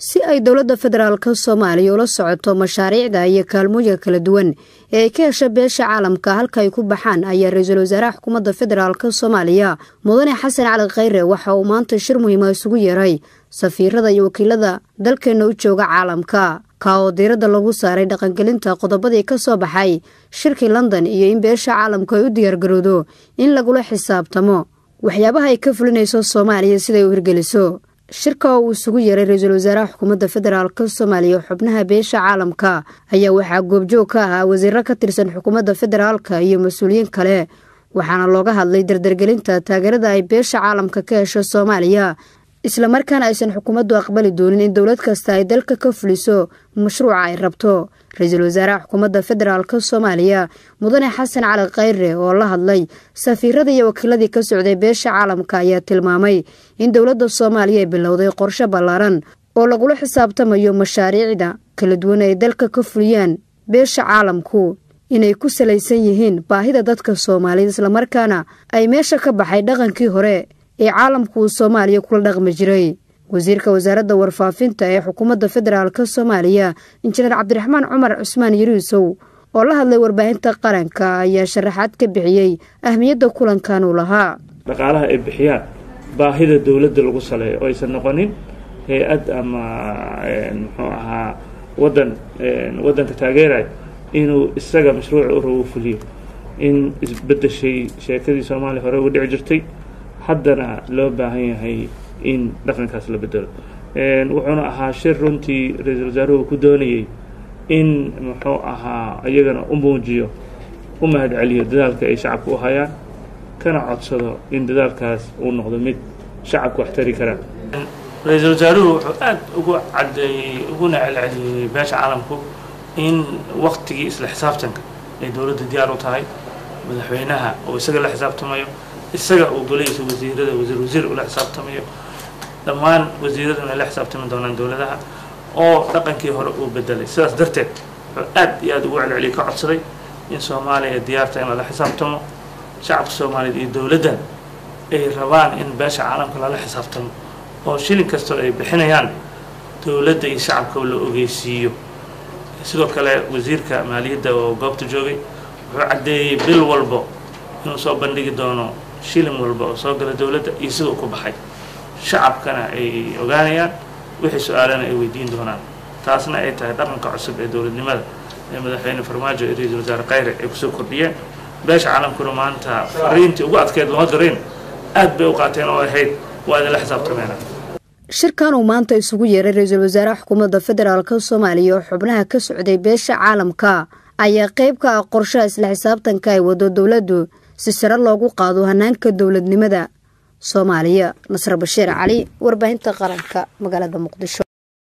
si ay dowladda federaalka Soomaaliya ula socoto mashaariicda iyo kaalmooyinka kala duwan ee ka hesha beesha caalamka halka ay ku baxaan ayaa ra'iisul wasaaraha xukuumadda federaalka Soomaaliya Mudane Xasan Cali Khayre waxa uu maanta shir muhiim ah isugu yeeray safiirada iyo wakiilada dalkeena u jooga caalamka ka oo diiradda lagu saaray dhaqangelinta qodobadii ka soo baxay shirkii London iyo in beesha caalamka ay u diyaar garowdo in lagula xisaabtamo waxyaabaha ay ka fulinayso Soomaaliya sida ay u hirgeliso shirka uu isugu yeeray ra'iisul wasaaraha xukuumadda federaalka Soomaaliya xubnaha beesha caalamka ayaa waxa goobjoog ka ah wasiirro ka tirsan xukuumadda federaalka iyo mas'uuliyiin kale waxaana looga hadlay dardargelinta taageerada ay beesha caalamka ka hesho Soomaaliya isla markaana aysan xukuumaddu aqbali doonin in dawlad kasta ay dalka ka fuliso mashruuca ay rabto ra'iisul wasaaraha xukuumadda federaalka Soomaaliya Mudane Xasan Cali Khayre oo la hadlay safiirada iyo wakiiladii ka socday beesha caalamka ayaa tilmaamay in dawladda Soomaaliya ay bilowday qorshe ballaaran oo lagula xisaabtamayo mashaariicda kala duwan ee dalka ka fuliyaan beesha caalamku inay ku salaysan yihiin baahida dadka Soomaaliyeed isla markaana ay meesha ka baxay dhaqankii hore ee caalamku Soomaaliya kula dhaqmi jiray wasiirka wasaaradda warfaafinta ee xukuumadda federaalka Soomaaliya Injineer Cabdiraxmaan Cumar Cusmaan Yariisow oo la hadlay warbaahinta qaranka ayaa sharaxaad ka bixiyay ahmiyadda kulankan uu lahaa dhaqaalaha ay bixiyaan baahida dawladda lagu saleeyo oo aysan noqonin hay'ad ama muxuu ahaa wadanka taageeray inuu isaga mashruuc u rabo fuliyo in isbedeshay sheekadii Soomaaliya hore uga dhici jirtay haddana loo baahan yahay in dhaqankaas la bedelo wuxuuna ahaa shir runtii ra'iisul wasaaruhu ku doonayay in muxuu ahaa iyagana u muujiyo u mahadceliyo dadaalka ay shacabku u hayaan kana codsado in dadaalkaas uu noqdo mid shacabku wax tari kara ra'iisul wasaaruhu wuxuu aad ugu cadeeyay uguna celceliyay beesha caalamku in waqtigii isla xisaabtanka ay dawladda diyaar u tahay madaxweynaha oo isaga la xisaabtamayo isaga uu golayso wasiirada wasiir ula xisaabtamayo dhammaan wasiiraduna la xisaabtami doonaan dawladaha oo dhaqankii hore uu bedelay sidaas darteed wuxuu aad iyo aad ugu celceliyay ka codsaday in Soomaaliya diyaarta in la xisaabtamo shacabka Soomaaliyeed iyo dawladdan ay rabaan in beesha caalamka la xisaabtamo oo shilin kasta ay bixinayaan dawladda iyo shacabka la ogeysiiyo sidoo kale wasiirka maaliyadda oo goobta joogay wuxuu cadeeyay bil walba inuu soo bandhigi doono shilin walba oo soo gala dawladda iyo sidoo ku baxay shacabkana ay ogaanayaan wixii su'aalana ay weydiin doonaan taasna ay tahay dhaqanka cusub ee dawladnimada ee madaxweyne Farmaajo iyo ra'iisul wasaare Khayre ay ku soo kordhiyeen beesha caalamkuna maanta fariintii ugu adkeyd loo dirin aad bay u qaateen oo ahayd waa in la xisaabtameena shirkan uu maanta isugu yeeray ra'iisul wasaaraha xukuumadda federaalka Soomaaliya xubnaha ka socday beesha caalamka ayaa qayb ka ah qorshaha isla xisaabtanka ay wado dawladdu si sare loogu qaado hanaanka dawladnimada Soomaaliya Nasr Bashiir Cali warbaahinta qaranka magaalada Muqdisho.